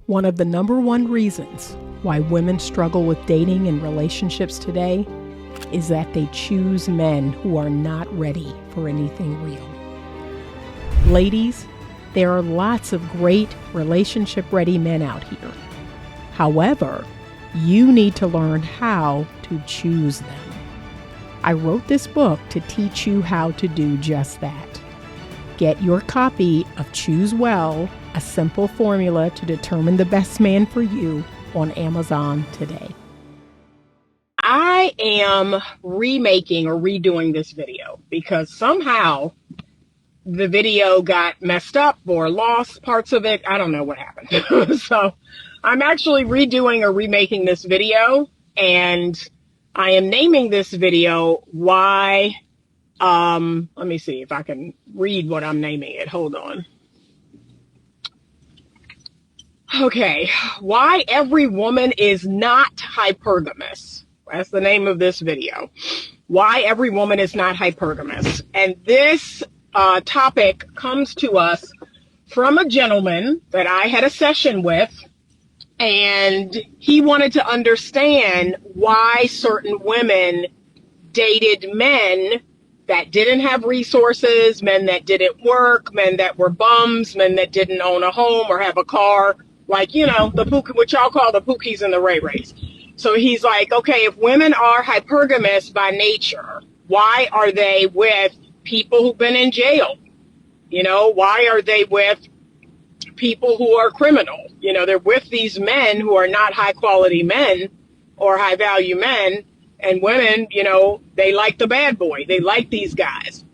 One of the number one reasons why women struggle with dating and relationships today is that they choose men who are not ready for anything real. Ladies, there are lots of great relationship-ready men out here. However, you need to learn how to choose them. I wrote this book to teach you how to do just that. Get your copy of Choose Well, a simple formula to determine the best man for you on Amazon today. I am remaking or redoing this video because somehow the video got messed up or lost parts of it. I don't know what happened. So I'm actually redoing or remaking this video, and I am naming this video Why. Let me see if I can read what I'm naming it. Hold on. Okay. Why every woman is not hypergamous. That's the name of this video. Why every woman is not hypergamous. And this topic comes to us from a gentleman that I had a session with, and he wanted to understand why certain women dated men that didn't have resources, men that didn't work, men that were bums, men that didn't own a home or have a car, like, you know, the what y'all call the Pookies and the Ray Rays. So he's like, okay, if women are hypergamous by nature, why are they with people who've been in jail? You know, why are they with people who are criminal? You know, they're with these men who are not high quality men or high value men. And women, you know, they like the bad boy. They like these guys.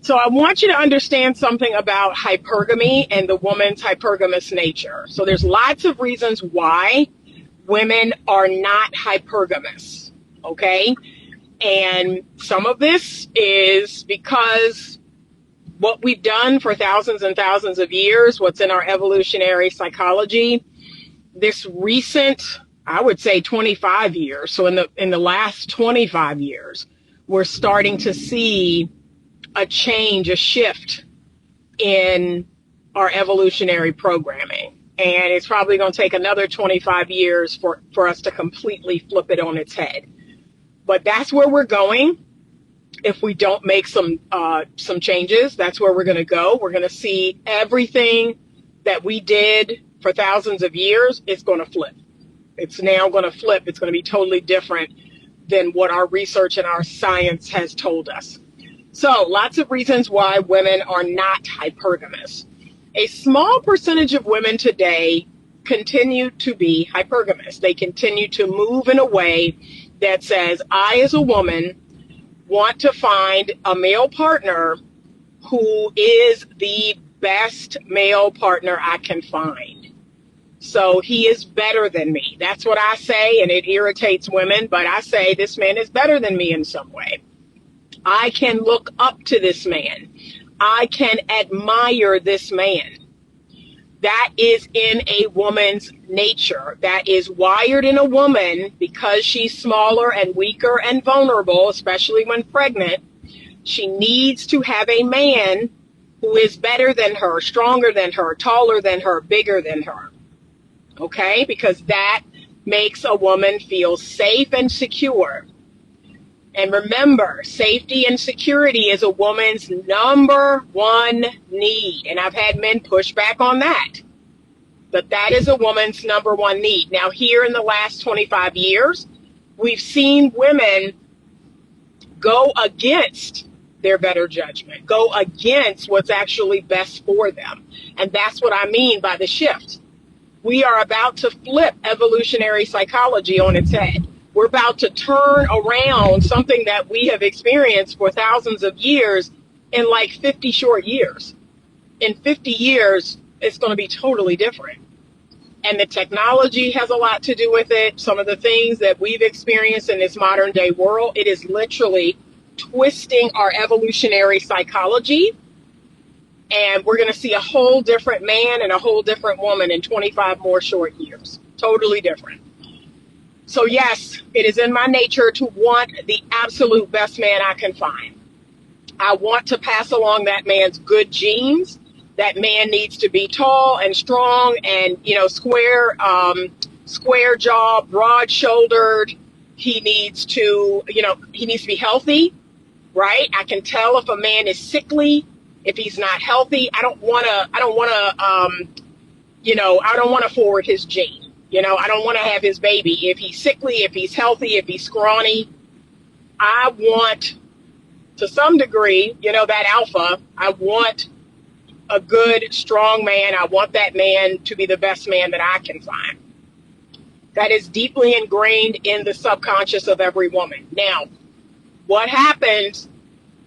So I want you to understand something about hypergamy and the woman's hypergamous nature. So there's lots of reasons why women are not hypergamous, okay? And some of this is because what we've done for thousands and thousands of years, what's in our evolutionary psychology, this recent, I would say 25 years. So in the last 25 years, we're starting to see a change, a shift in our evolutionary programming. And it's probably going to take another 25 years for us to completely flip it on its head. But that's where we're going. If we don't make some changes, that's where we're going to go. We're going to see everything that we did for thousands of years. It's going to flip. It's now going to flip. It's going to be totally different than what our research and our science has told us. So lots of reasons why women are not hypergamous. A small percentage of women today continue to be hypergamous. They continue to move in a way that says, I as a woman want to find a male partner who is the best male partner I can find. So he is better than me. That's what I say, and it irritates women, but I say this man is better than me in some way. I can look up to this man. I can admire this man. That is in a woman's nature. That is wired in a woman because she's smaller and weaker and vulnerable, especially when pregnant. She needs to have a man who is better than her, stronger than her, taller than her, bigger than her. Okay? Because that makes a woman feel safe and secure. And remember, safety and security is a woman's number one need. And I've had men push back on that. But that is a woman's number one need. Now, here in the last 25 years, we've seen women go against their better judgment, go against what's actually best for them. And that's what I mean by the shift. We are about to flip evolutionary psychology on its head. We're about to turn around something that we have experienced for thousands of years in like 50 short years. In 50 years, it's going to be totally different. And the technology has a lot to do with it. Some of the things that we've experienced in this modern day world, it is literally twisting our evolutionary psychology. And we're going to see a whole different man and a whole different woman in 25 more short years. Totally different. So yes, it is in my nature to want the absolute best man I can find. I want to pass along that man's good genes, That man needs to be tall and strong and, square jaw, broad shouldered. He needs to be healthy, right? I can tell if a man is sickly, if he's not healthy. I don't want to forward his gene. I don't want to have his baby. If he's sickly, if he's healthy, if he's scrawny, I want, to some degree, that alpha. I want a good, strong man. I want that man to be the best man that I can find. That is deeply ingrained in the subconscious of every woman. Now, what happens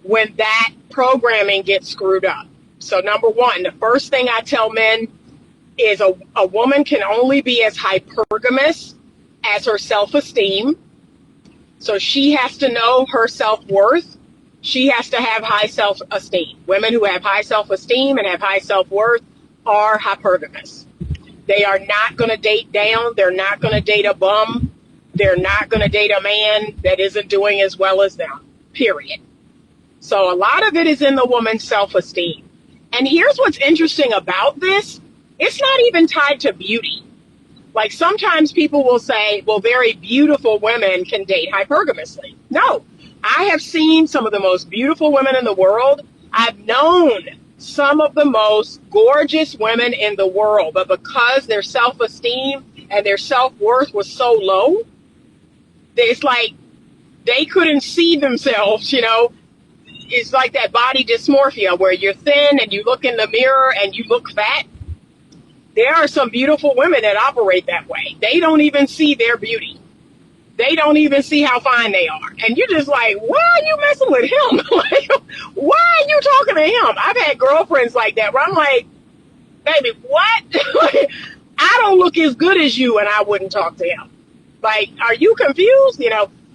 when that programming gets screwed up? So number one, the first thing I tell men is a woman can only be as hypergamous as her self-esteem. So she has to know her self-worth. She has to have high self-esteem. Women who have high self-esteem and have high self-worth are hypergamous. They are not going to date down. They're not going to date a bum. They're not going to date a man that isn't doing as well as them, period. So a lot of it is in the woman's self-esteem. And here's what's interesting about this. It's not even tied to beauty. Like sometimes people will say, well, very beautiful women can date hypergamously. No. I have seen some of the most beautiful women in the world. I've known some of the most gorgeous women in the world, but because their self-esteem and their self-worth was so low, it's like they couldn't see themselves, It's like that body dysmorphia where you're thin and you look in the mirror and you look fat. There are some beautiful women that operate that way. They don't even see their beauty. They don't even see how fine they are. And you're just like, why are you messing with him? Like, why are you talking to him? I've had girlfriends like that where I'm like, baby, what? I don't look as good as you and I wouldn't talk to him. Like, are you confused?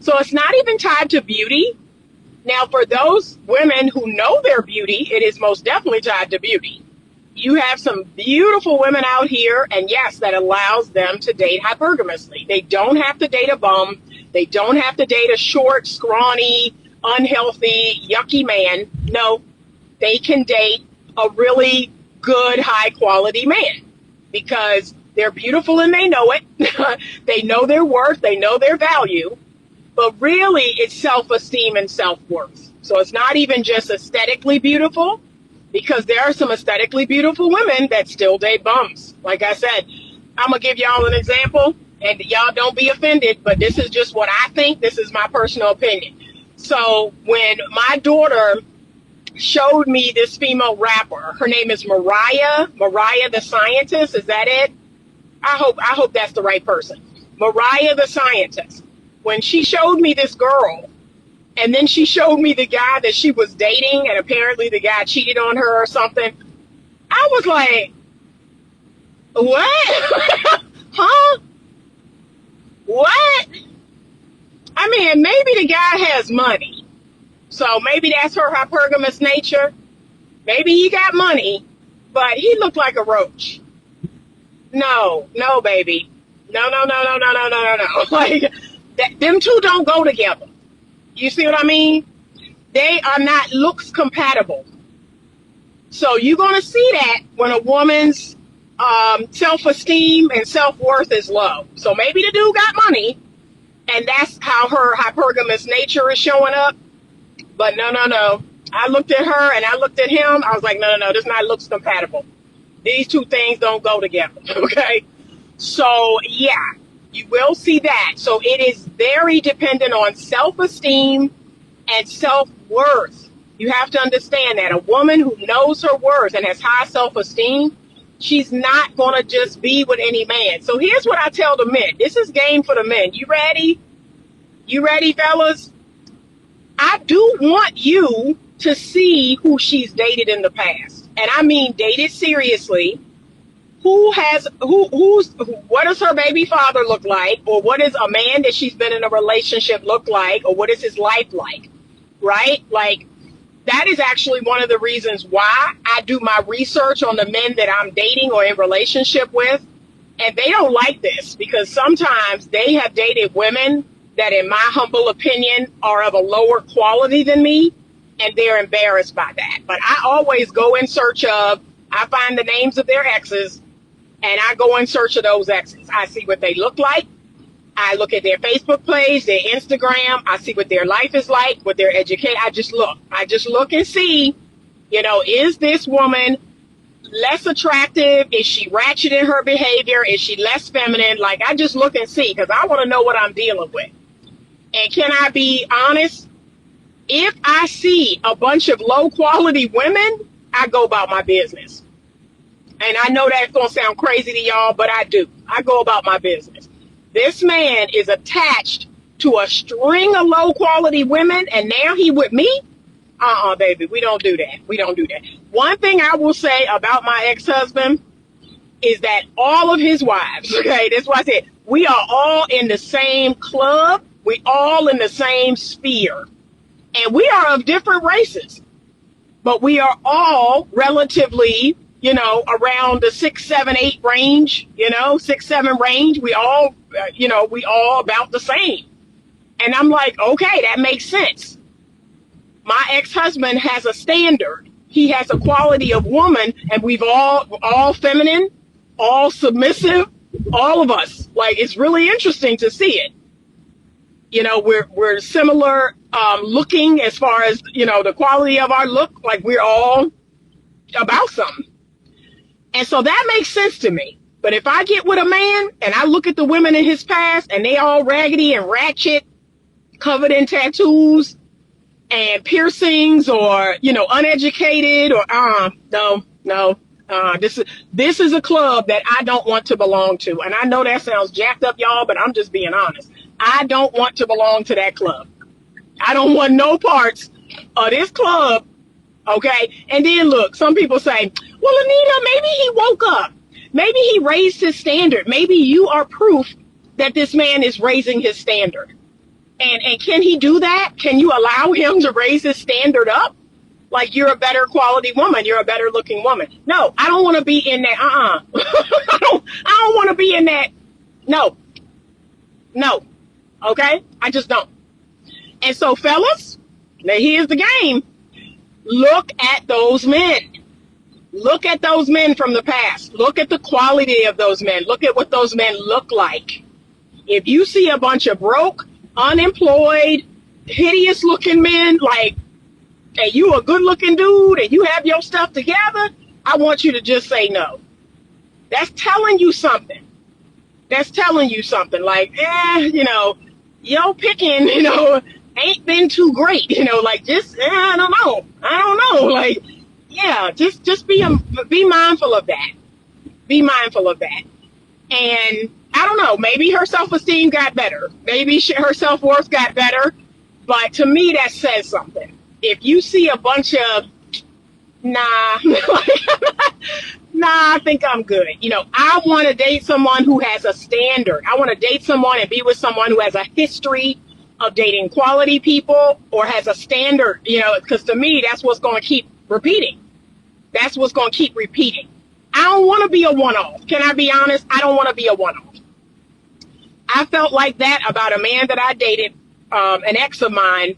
So it's not even tied to beauty. Now, for those women who know their beauty, it is most definitely tied to beauty. You have some beautiful women out here, and yes, that allows them to date hypergamously. They don't have to date a bum. They don't have to date a short, scrawny, unhealthy, yucky man. No, they can date a really good, high-quality man because they're beautiful and they know it. They know their worth. They know their value. But really, it's self-esteem and self-worth. So it's not even just aesthetically beautiful. Because there are some aesthetically beautiful women that still date bums. Like I said, I'm going to give y'all an example, and y'all don't be offended, but this is just what I think. This is my personal opinion. So when my daughter showed me this female rapper, her name is Mariah the Scientist. Is that it? I hope that's the right person. Mariah the Scientist. When she showed me this girl, and then she showed me the guy that she was dating, and apparently the guy cheated on her or something. I was like, what? Huh? What? I mean, maybe the guy has money. So maybe that's her hypergamous nature. Maybe he got money, but he looked like a roach. No, baby. No. Like, them two don't go together. You see what I mean? They are not looks compatible. So you're going to see that when a woman's self-esteem and self-worth is low. So maybe the dude got money, and that's how her hypergamous nature is showing up. But no. I looked at her and I looked at him. I was like, no, this not looks compatible. These two things don't go together, okay? So, yeah. You will see that. So it is very dependent on self-esteem and self-worth. You have to understand that a woman who knows her worth and has high self-esteem, she's not going to just be with any man. So here's what I tell the men. This is game for the men. You ready? You ready, fellas? I do want you to see who she's dated in the past. And I mean dated seriously. What does her baby father look like? Or what does a man that she's been in a relationship look like? Or what is his life like? Right? Like, that is actually one of the reasons why I do my research on the men that I'm dating or in relationship with. And they don't like this because sometimes they have dated women that, in my humble opinion, are of a lower quality than me. And they're embarrassed by that. But I always go in search of I find the names of their exes and I go in search of those exes. I see what they look like. I look at their Facebook page, their Instagram. I see what their life is like, what their education. I just look and see, is this woman less attractive? Is she ratchet in her behavior? Is she less feminine? Like, I just look and see because I want to know what I'm dealing with. And can I be honest? If I see a bunch of low quality women, I go about my business. And I know that's going to sound crazy to y'all, but I do. I go about my business. This man is attached to a string of low quality women, and now he with me? Baby, we don't do that. We don't do that. One thing I will say about my ex-husband is that all of his wives, okay, that's why I said, we are all in the same club. We all in the same sphere. And we are of different races. But we are all relatively, around the 6, 7, 8 range, 6, 7 range. We all, we all about the same. And I'm like, okay, that makes sense. My ex-husband has a standard. He has a quality of woman, and we've all feminine, all submissive, all of us. Like, it's really interesting to see it. We're similar looking as far as, the quality of our look, like we're all about something. And so that makes sense to me. But if I get with a man and I look at the women in his past and they all raggedy and ratchet, covered in tattoos and piercings, or, uneducated, or no. This is a club that I don't want to belong to. And I know that sounds jacked up, y'all, but I'm just being honest. I don't want to belong to that club. I don't want no parts of this club, okay? And then look, some people say, well, Anita, maybe he woke up. Maybe he raised his standard. Maybe you are proof that this man is raising his standard. And can he do that? Can you allow him to raise his standard up? Like, you're a better quality woman. You're a better looking woman. No, I don't want to be in that. I don't want to be in that. No. Okay? I just don't. And so, fellas, now here's the game. Look at those men. Look at those men from the past. Look at the quality of those men. Look at what those men look like. If you see a bunch of broke, unemployed, hideous looking men, like, and you a good looking dude and you have your stuff together, I want you to just say no. That's telling you something. That's telling you something. Like, your picking, ain't been too great. Like, just, I don't know. Like, yeah, just be mindful of that. Be mindful of that. And I don't know, maybe her self-esteem got better. Maybe her self-worth got better. But to me, that says something. If you see a bunch of, nah, I think I'm good. I want to date someone who has a standard. I want to date someone and be with someone who has a history of dating quality people or has a standard, because to me, that's what's going to keep repeating. That's what's going to keep repeating. I don't want to be a one-off. Can I be honest? I don't want to be a one-off. I felt like that about a man that I dated, an ex of mine.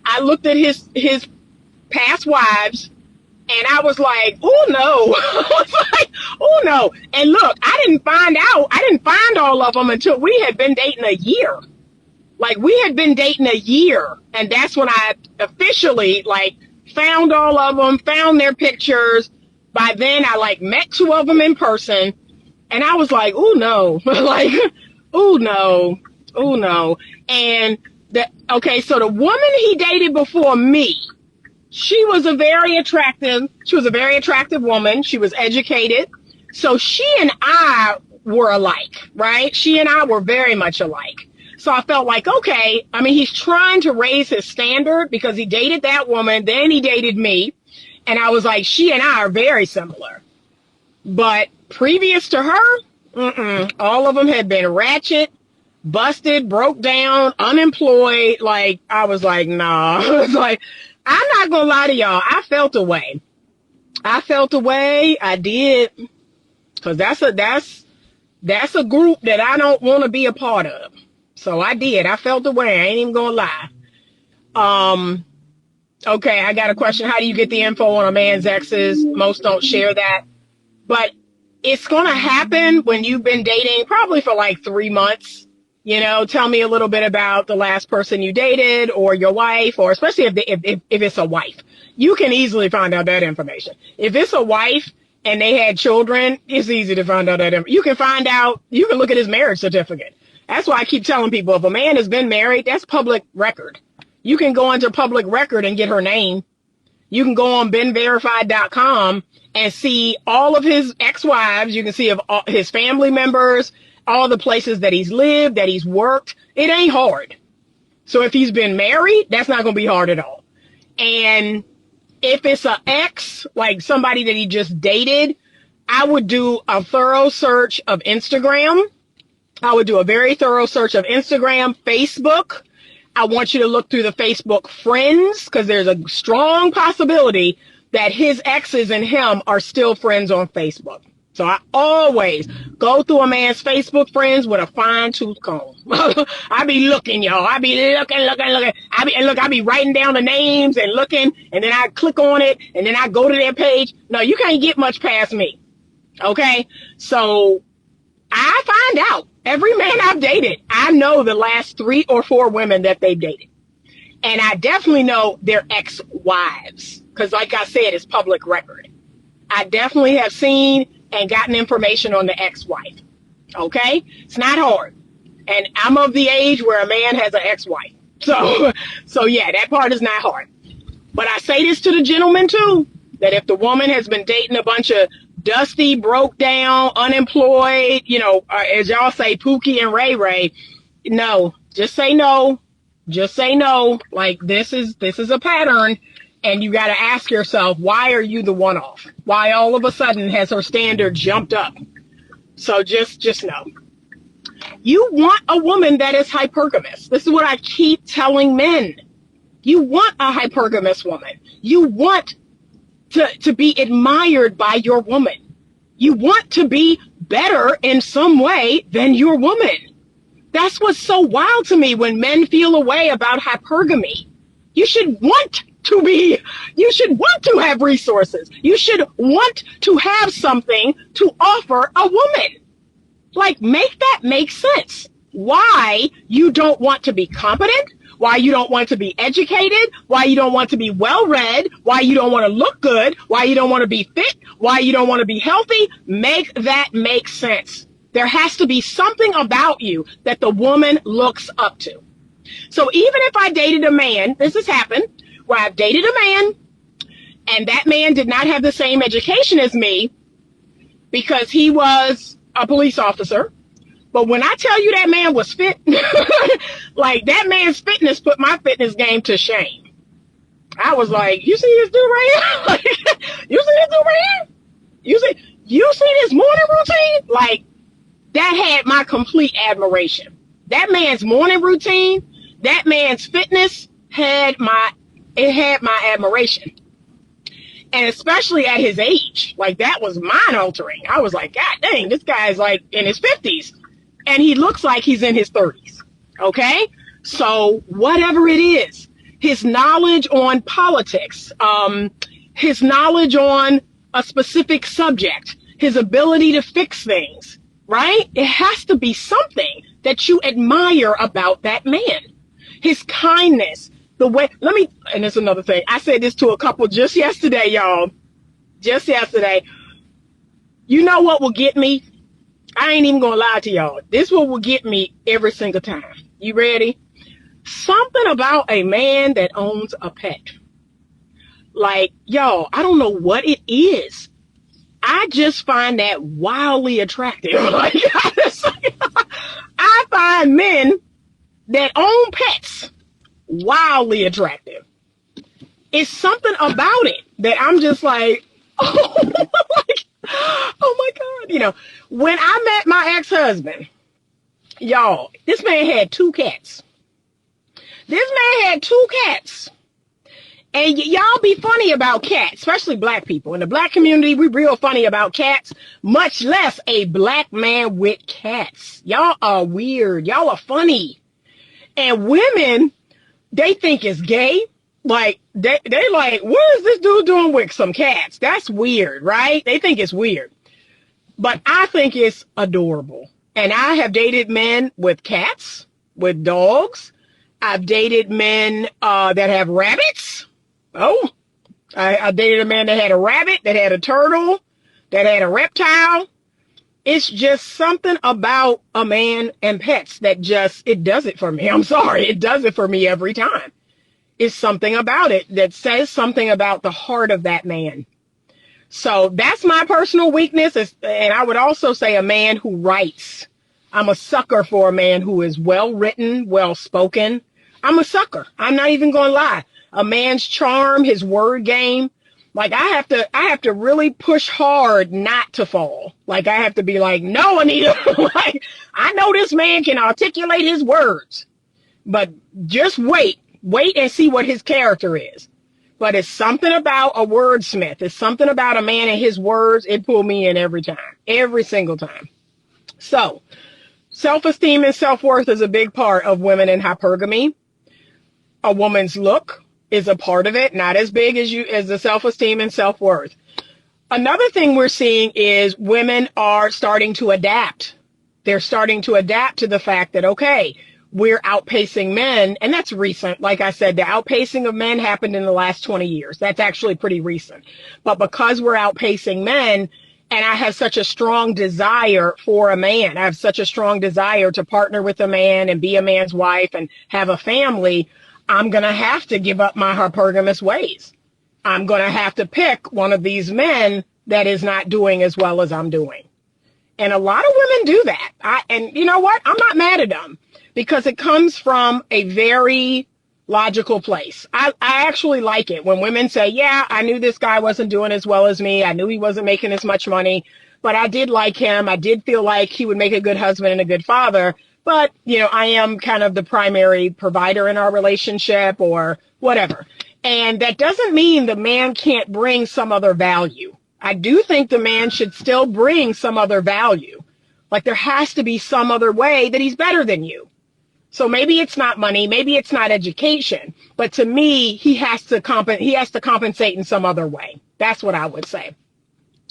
I looked at his past wives and I was like, oh no. I was like, oh no. And look, I didn't find all of them until we had been dating a year. Like, we had been dating a year, and that's when I officially found all of them, found their pictures. By then I met 2 of them in person, and I was like, oh no. Oh no. And so the woman he dated before me, she was a very attractive woman. She was educated. So she and I were alike, right? She and I were very much alike. So I felt like, okay, he's trying to raise his standard because he dated that woman, then he dated me. And I was like, she and I are very similar. But previous to her, all of them had been ratchet, busted, broke down, unemployed. Like, I was like, nah. I was like, I'm not gonna lie to y'all. I felt away. I did. Cause that's a group that I don't want to be a part of. So I did. I felt away. I ain't even gonna lie. Okay, I got a question. How do you get the info on a man's exes? Most don't share that. But it's going to happen when you've been dating probably for like 3 months. You know, tell me a little bit about the last person you dated or your wife, or especially if it's a wife. You can easily find out that information. If it's a wife and they had children, it's easy to find out that. You can find out, you can look at his marriage certificate. That's why I keep telling people, if a man has been married, that's public record. You can go into public record and get her name. You can go on benverified.com and see all of his ex-wives. You can see of all his family members, all the places that he's lived, that he's worked. It ain't hard. So if he's been married, that's not going to be hard at all. And if it's an ex, like somebody that he just dated, I would do a thorough search of Instagram. I would do a very thorough search of Instagram, Facebook. I want you to look through the Facebook friends, because there's a strong possibility that his exes and him are still friends on Facebook. So I always go through a man's Facebook friends with a fine tooth comb. I be looking, y'all. I be looking. I be writing down the names and looking, and then I click on it, and then I go to their page. No, you can't get much past me. Okay? So I find out every man I've dated, I know the last 3 or 4 women that they've dated. And I definitely know their ex-wives, because like I said, it's public record. I definitely have seen and gotten information on the ex-wife. Okay? It's not hard. And I'm of the age where a man has an ex-wife. So yeah, that part is not hard. But I say this to the gentlemen too, that if the woman has been dating a bunch of dusty, broke down, unemployed, you know, as y'all say, Pookie and Ray Ray, no, just say no. Just say no. Like, this is a pattern. And you got to ask yourself, why are you the one-off? Why all of a sudden has her standard jumped up? So just know. You want a woman that is hypergamous. This is what I keep telling men. You want a hypergamous woman. You want to be admired by your woman. You want to be better in some way than your woman. That's what's so wild to me when men feel a way about hypergamy. You should want to have resources. You should want to have something to offer a woman. Like, make that make sense. Why you don't want to be competent, why you don't want to be educated, why you don't want to be well-read, why you don't want to look good, why you don't want to be fit, why you don't want to be healthy. Make that make sense. There has to be something about you that the woman looks up to. So even if I dated a man, this has happened, where I've dated a man and that man did not have the same education as me because he was a police officer. But when I tell you that man was fit, like, that man's fitness put my fitness game to shame. I was like, you see this dude right here? You see this dude right here? You see this morning routine? Like, that had my complete admiration. That man's morning routine, that man's fitness had my admiration. And especially at his age, like, that was mind altering. I was like, God dang, this guy's like in his 50s and he looks like he's in his 30s. Okay. So whatever it is, his knowledge on politics, his knowledge on a specific subject, his ability to fix things, right? It has to be something that you admire about that man. His kindness, the way, and it's another thing. I said this to a couple just yesterday, y'all. Just yesterday. You know what will get me? I ain't even gonna lie to y'all. This one will get me every single time. You ready? Something about a man that owns a pet. Like, y'all, I don't know what it is. I just find that wildly attractive. Like, I find men that own pets wildly attractive. It's something about it that I'm just like, oh, oh my God. You know, when I met my ex-husband, y'all, this man had 2 cats. This man had 2 cats. And y'all be funny about cats, especially black people. In the black community, we real funny about cats, much less a black man with cats. Y'all are weird. Y'all are funny. And women, they think it's gay. Like, they like, what is this dude doing with some cats? That's weird, right? They think it's weird. But I think it's adorable. And I have dated men with cats, with dogs. I've dated men that have rabbits. Oh, I dated a man that had a rabbit, that had a turtle, that had a reptile. It's just something about a man and pets that just, it does it for me. I'm sorry. It does it for me every time. It's something about it that says something about the heart of that man. So that's my personal weakness. And I would also say a man who writes. I'm a sucker for a man who is well written, well spoken. I'm a sucker. I'm not even going to lie. A man's charm, his word game. Like I have to really push hard not to fall. Like I have to be like, no, Anita, like I know this man can articulate his words, but just wait and see what his character is. But it's something about a wordsmith. It's something about a man and his words. It pulled me in every time, every single time. So self-esteem and self-worth is a big part of women in hypergamy. A woman's look is a part of it, not as big as the self-esteem and self-worth. Another thing we're seeing is women are starting to adapt. They're starting to adapt to the fact that, okay, we're outpacing men, and that's recent. Like I said, the outpacing of men happened in the last 20 years. That's actually pretty recent. But because we're outpacing men, and I have such a strong desire for a man, I have such a strong desire to partner with a man and be a man's wife and have a family, I'm going to have to give up my hypergamous ways. I'm going to have to pick one of these men that is not doing as well as I'm doing. And a lot of women do that. And you know what? I'm not mad at them because it comes from a very logical place. I actually like it when women say, yeah, I knew this guy wasn't doing as well as me. I knew he wasn't making as much money, but I did like him. I did feel like he would make a good husband and a good father. But, you know, I am kind of the primary provider in our relationship or whatever. And that doesn't mean the man can't bring some other value. I do think the man should still bring some other value. Like there has to be some other way that he's better than you. So maybe it's not money, maybe it's not education, but to me, he has to compensate in some other way. That's what I would say.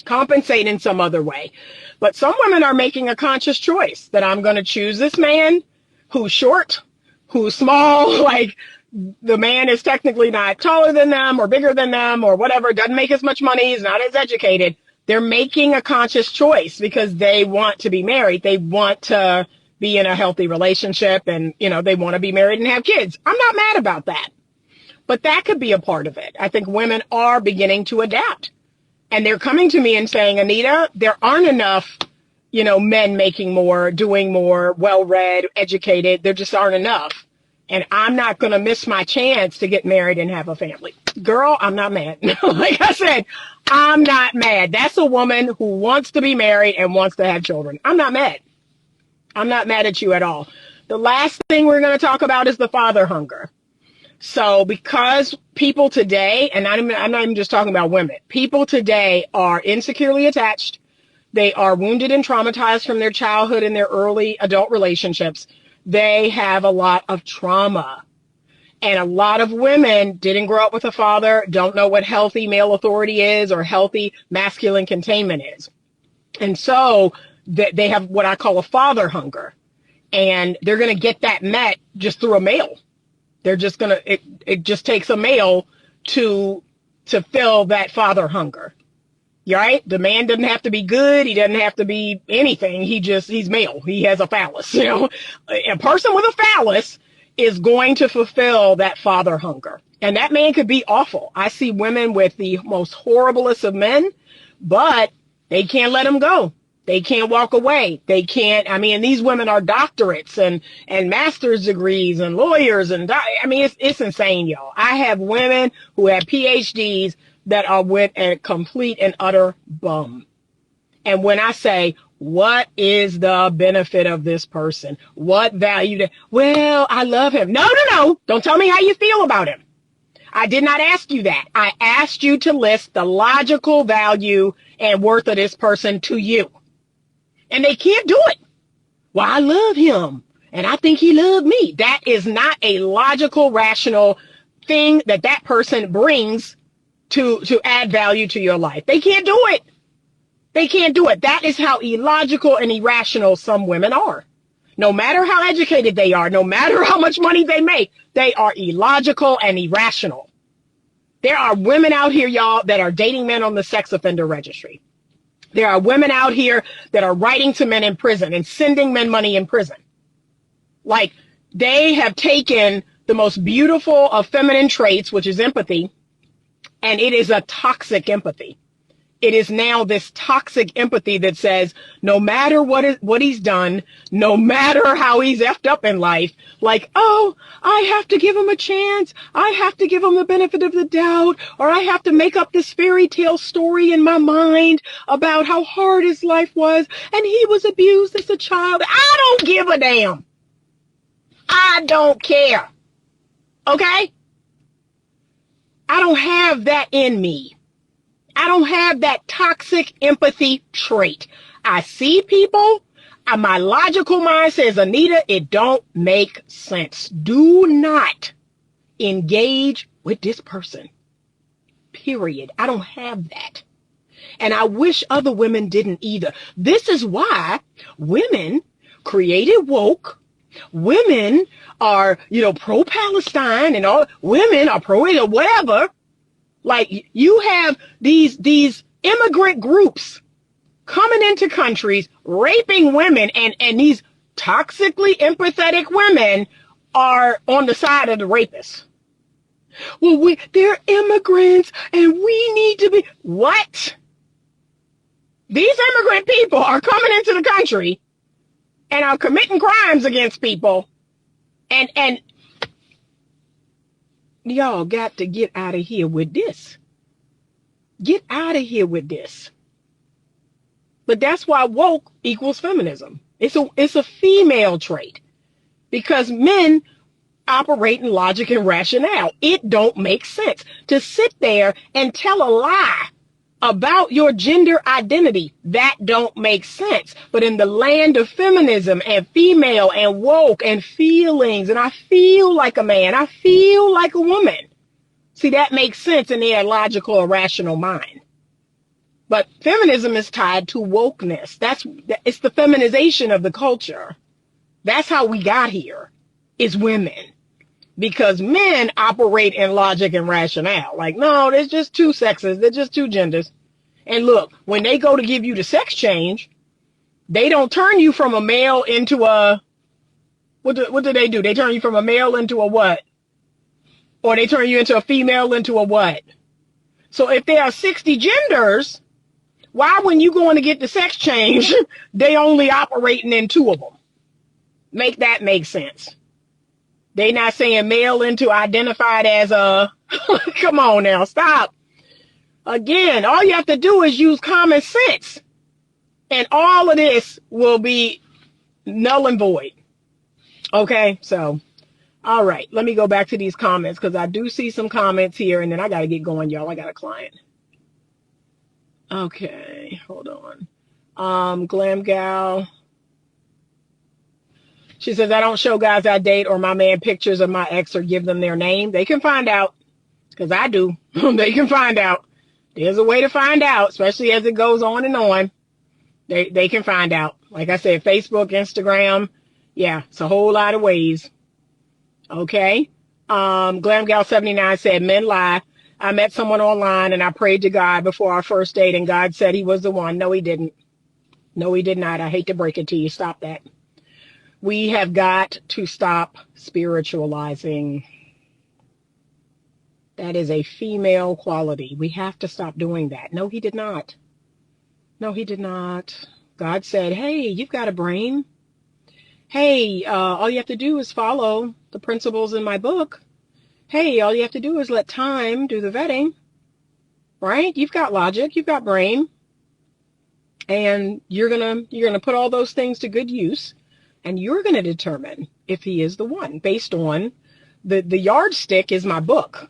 Compensate in some other way. But some women are making a conscious choice that I'm going to choose this man who's short, who's small, like the man is technically not taller than them or bigger than them or whatever, doesn't make as much money, is not as educated. They're making a conscious choice because they want to be married. They want to be in a healthy relationship and, you know, they want to be married and have kids. I'm not mad about that. But that could be a part of it. I think women are beginning to adapt. And they're coming to me and saying, Anita, there aren't enough, you know, men making more, doing more, well-read, educated. There just aren't enough. And I'm not going to miss my chance to get married and have a family. Girl, I'm not mad. Like I said, I'm not mad. That's a woman who wants to be married and wants to have children. I'm not mad. I'm not mad at you at all. The last thing we're going to talk about is the father hunger. So because people today, and I'm not even just talking about women, people today are insecurely attached. They are wounded and traumatized from their childhood and their early adult relationships. They have a lot of trauma. And a lot of women didn't grow up with a father, don't know what healthy male authority is or healthy masculine containment is. And so they have what I call a father hunger. And they're going to get that met just through a male. They're just going to, it just takes a male to fill that father hunger. You right? The man doesn't have to be good. He doesn't have to be anything. He's male. He has a phallus. You know, a person with a phallus is going to fulfill that father hunger. And that man could be awful. I see women with the most horriblest of men, but they can't let him go. They can't walk away. They can't. I mean, these women are doctorates and master's degrees and lawyers. And I mean, it's insane, y'all. I have women who have PhDs that are with a complete and utter bum. And when I say, what is the benefit of this person? What value? Well, I love him. No. Don't tell me how you feel about him. I did not ask you that. I asked you to list the logical value and worth of this person to you. And they can't do it. Well, I love him and I think he loved me. That is not a logical, rational thing that person brings to add value to your life. They can't do it. They can't do it. That is how illogical and irrational some women are. No matter how educated they are, no matter how much money they make, they are illogical and irrational. There are women out here, y'all, that are dating men on the sex offender registry. There are women out here that are writing to men in prison and sending men money in prison. Like, they have taken the most beautiful of feminine traits, which is empathy, and it is a toxic empathy. It is now this toxic empathy that says, no matter what he's done, no matter how he's effed up in life, like, oh, I have to give him a chance. I have to give him the benefit of the doubt, or I have to make up this fairy tale story in my mind about how hard his life was, and he was abused as a child. I don't give a damn. I don't care. Okay? I don't have that in me. I don't have that toxic empathy trait. I see people, and my logical mind says, Anita, it don't make sense. Do not engage with this person. Period. I don't have that. And I wish other women didn't either. This is why women created woke. Women are, pro-Palestine, and all women are pro whatever. Like, you have these immigrant groups coming into countries, raping women, and these toxically empathetic women are on the side of the rapists. Well, they're immigrants, and we need to be... What? These immigrant people are coming into the country and are committing crimes against people, and y'all got to get out of here with this. Get out of here with this. But that's why woke equals feminism. It's a female trait, because men operate in logic and rationale. It don't make sense to sit there and tell a lie about your gender identity. That don't make sense. But in the land of feminism and female and woke and feelings, and I feel like a man, I feel like a woman. See, that makes sense in their logical or rational mind. But feminism is tied to wokeness. It's the feminization of the culture. That's how we got here, is women. Because men operate in logic and rationale. Like, no, there's just two sexes. There's just two genders. And look, when they go to give you the sex change, they don't turn you from a male into a... What do they do? They turn you from a male into a what? Or they turn you into a female into a what? So if there are 60 genders, why, when you going to get the sex change, they only operating in 2 of them? Make that make sense. They not saying male into identified as a... Come on now, stop. Again, all you have to do is use common sense, and all of this will be null and void. Okay, so, all right, let me go back to these comments, because I do see some comments here, and then I got to get going, y'all. I got a client. Okay, hold on. Glam Gal. She says, I don't show guys I date or my man pictures of my ex or give them their name. They can find out, because I do. They can find out. There's a way to find out, especially as it goes on and on. They can find out. Like I said, Facebook, Instagram. Yeah, it's a whole lot of ways. Okay. GlamGal79 said, men lie. I met someone online and I prayed to God before our first date, and God said he was the one. No, he didn't. No, he did not. I hate to break it to you. Stop that. We have got to stop spiritualizing. That is a female quality. We have to stop doing that. No, he did not. No, he did not. God said, hey, you've got a brain. Hey, all you have to do is follow the principles in my book. Hey, all you have to do is let time do the vetting. Right? You've got logic. You've got brain. And you're gonna put all those things to good use. And you're going to determine if he is the one based on the yardstick is my book.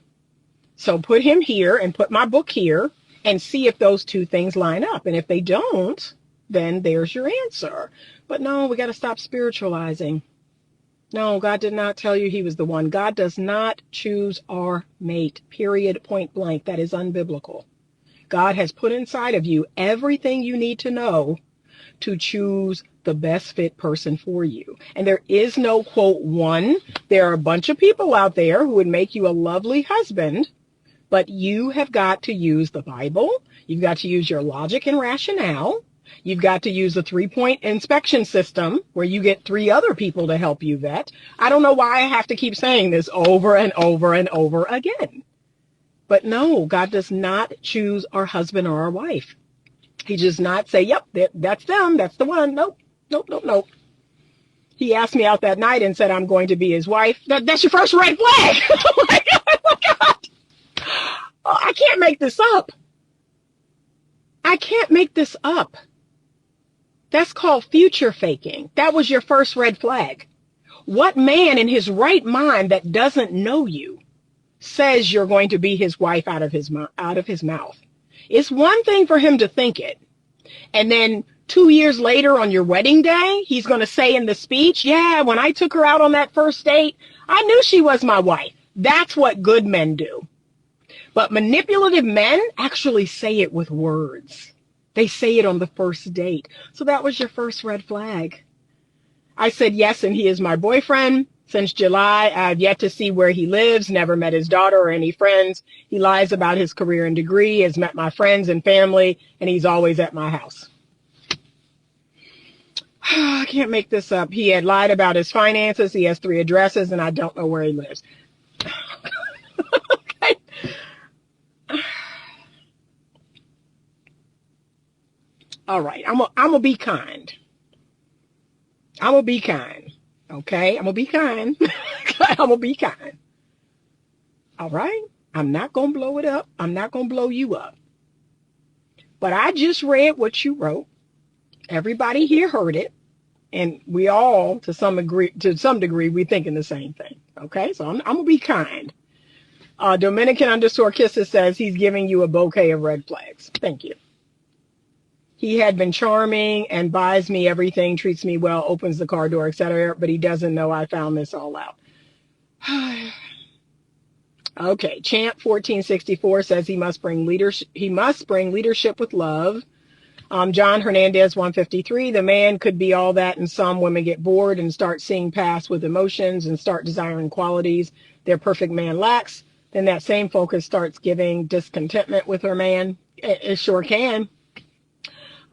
So put him here and put my book here and see if those two things line up. And if they don't, then there's your answer. But no, we got to stop spiritualizing. No, God did not tell you he was the one. God does not choose our mate, period, point blank. That is unbiblical. God has put inside of you everything you need to know to choose the best fit person for you. And there is no quote one. There are a bunch of people out there who would make you a lovely husband, but you have got to use the Bible. You've got to use your logic and rationale. You've got to use the 3-point inspection system where you get 3 other people to help you vet. I don't know why I have to keep saying this over and over and over again. But no, God does not choose our husband or our wife. He does not say, yep, that's them. That's the one. Nope, nope, nope, nope. He asked me out that night and said, I'm going to be his wife. That's your first red flag. Oh my God. Oh, I can't make this up. I can't make this up. That's called future faking. That was your first red flag. What man in his right mind that doesn't know you says you're going to be his wife out of his mouth? It's one thing for him to think it. And then 2 years later on your wedding day, he's going to say in the speech, yeah, when I took her out on that first date, I knew she was my wife. That's what good men do. But manipulative men actually say it with words. They say it on the first date. So that was your first red flag. I said yes, and he is my boyfriend. Since July, I've yet to see where he lives, never met his daughter or any friends. He lies about his career and degree, has met my friends and family, and he's always at my house. I can't make this up. He had lied about his finances. He has 3 addresses, and I don't know where he lives. Okay. All right, I'm gonna be kind. I'm gonna be kind. Okay, I'm gonna be kind. I'm gonna be kind. All right, I'm not gonna blow it up. I'm not gonna blow you up. But I just read what you wrote. Everybody here heard it, and we all, to some degree, we thinking the same thing. Okay, so I'm gonna be kind. Dominican_Kisses says he's giving you a bouquet of red flags. Thank you. He had been charming and buys me everything, treats me well, opens the car door, etc. But he doesn't know I found this all out. Okay, Champ 1464 says he must bring leadership. He must bring leadership with love. John Hernandez 153. The man could be all that, and some women get bored and start seeing past with emotions and start desiring qualities their perfect man lacks. Then that same focus starts giving discontentment with her man. It sure can.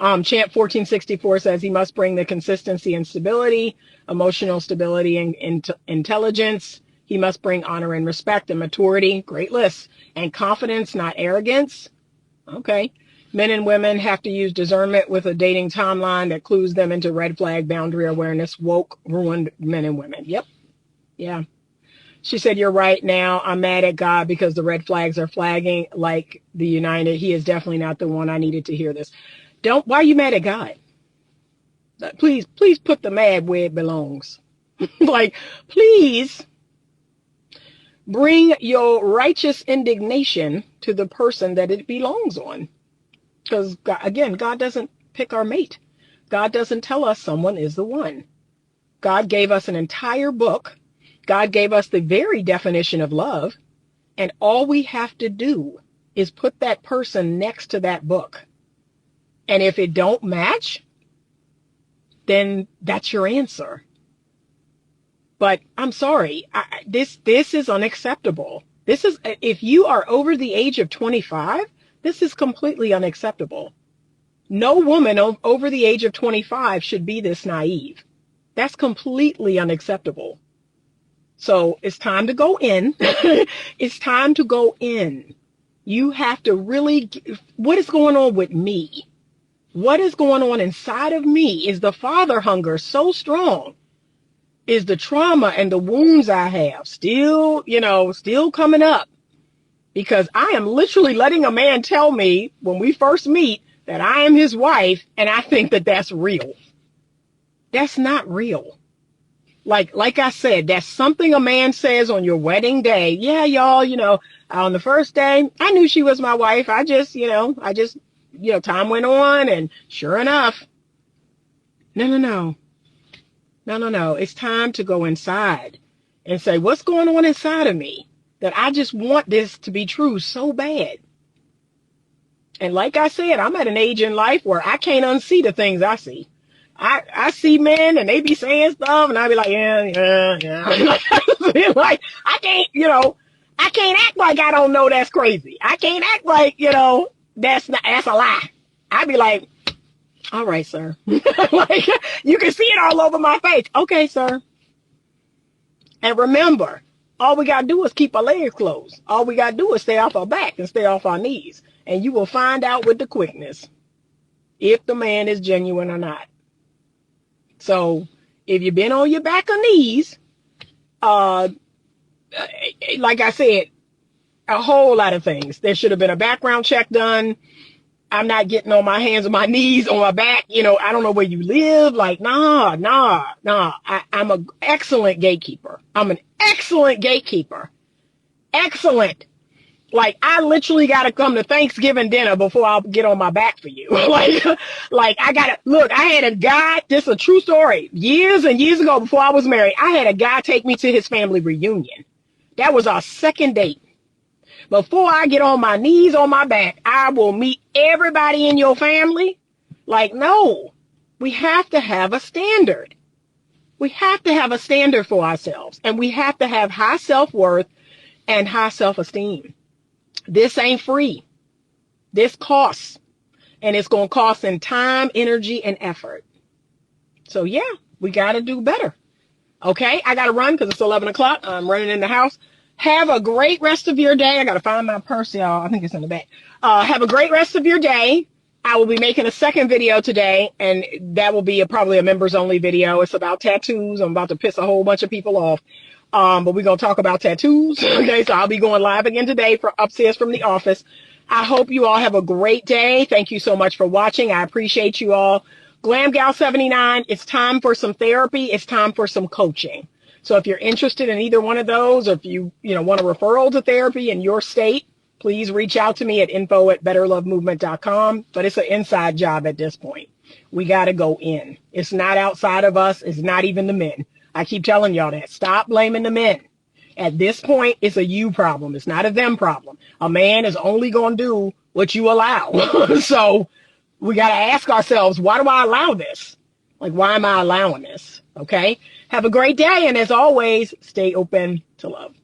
Champ 1464 says he must bring the consistency and stability, emotional stability and intelligence. He must bring honor and respect and maturity. Great list. And confidence, not arrogance. Okay. Men and women have to use discernment with a dating timeline that clues them into red flag, boundary awareness, woke, ruined men and women. Yep. Yeah. She said, you're right. Now I'm mad at God because the red flags are flagging like the United. He is definitely not the one. I needed to hear this. Why are you mad at God? Please put the mad where it belongs. Like, please bring your righteous indignation to the person that it belongs on. Because, again, God doesn't pick our mate. God doesn't tell us someone is the one. God gave us an entire book. God gave us the very definition of love. And all we have to do is put that person next to that book. And if it don't match, then that's your answer. But I'm sorry, this is unacceptable. This is, if you are over the age of 25, this is completely unacceptable. No woman over the age of 25 should be this naive. That's completely unacceptable. So it's time to go in. It's time to go in. You have to really, what is going on with me? What is going on inside of me? Is the father hunger so strong? Is the trauma and the wounds I have still coming up? Because I am literally letting a man tell me when we first meet that I am his wife, and I think that that's real. That's not real. Like I said, that's something a man says on your wedding day. Yeah, y'all, on the first day, I knew she was my wife. I just, time went on, and sure enough, no. It's time to go inside and say, what's going on inside of me that I just want this to be true so bad? And like I said, I'm at an age in life where I can't unsee the things I see. I see men and they be saying stuff and I be like, yeah. Like, I can't, I can't act like I don't know that's crazy. I can't act like, that's a lie. I be like, all right, sir. Like, you can see it all over my face. Okay, sir. And remember, all we got to do is keep our legs closed. All we got to do is stay off our back and stay off our knees. And you will find out with the quickness if the man is genuine or not. So if you've been on your back or knees, like I said, a whole lot of things. There should have been a background check done. I'm not getting on my hands and my knees on my back. I don't know where you live. Like, nah. I'm an excellent gatekeeper. I'm an excellent gatekeeper. Excellent. Like, I literally got to come to Thanksgiving dinner before I'll get on my back for you. like I got to, look, I had a guy, this is a true story. Years and years ago before I was married, I had a guy take me to his family reunion. That was our second date. Before I get on my knees on my back, I will meet everybody in your family. Like, no, we have to have a standard. We have to have a standard for ourselves. And we have to have high self-worth and high self-esteem. This ain't free. This costs. And it's going to cost in time, energy, and effort. So, yeah, we got to do better. Okay, I got to run because it's 11 o'clock. I'm running in the house. Have a great rest of your day. I got to find my purse, y'all. I think it's in the back. Have a great rest of your day. I will be making a second video today, and that will be probably a members-only video. It's about tattoos. I'm about to piss a whole bunch of people off. But we're going to talk about tattoos. Okay, so I'll be going live again today upstairs from the office. I hope you all have a great day. Thank you so much for watching. I appreciate you all. Glam Gal 79, it's time for some therapy. It's time for some coaching. So if you're interested in either one of those, or if you want a referral to therapy in your state, please reach out to me at info@betterlovemovement.com. But it's an inside job at this point. We got to go in. It's not outside of us. It's not even the men. I keep telling y'all that. Stop blaming the men. At this point, it's a you problem. It's not a them problem. A man is only going to do what you allow. So we got to ask ourselves, why do I allow this? Like, why am I allowing this? Okay. Have a great day. And as always, stay open to love.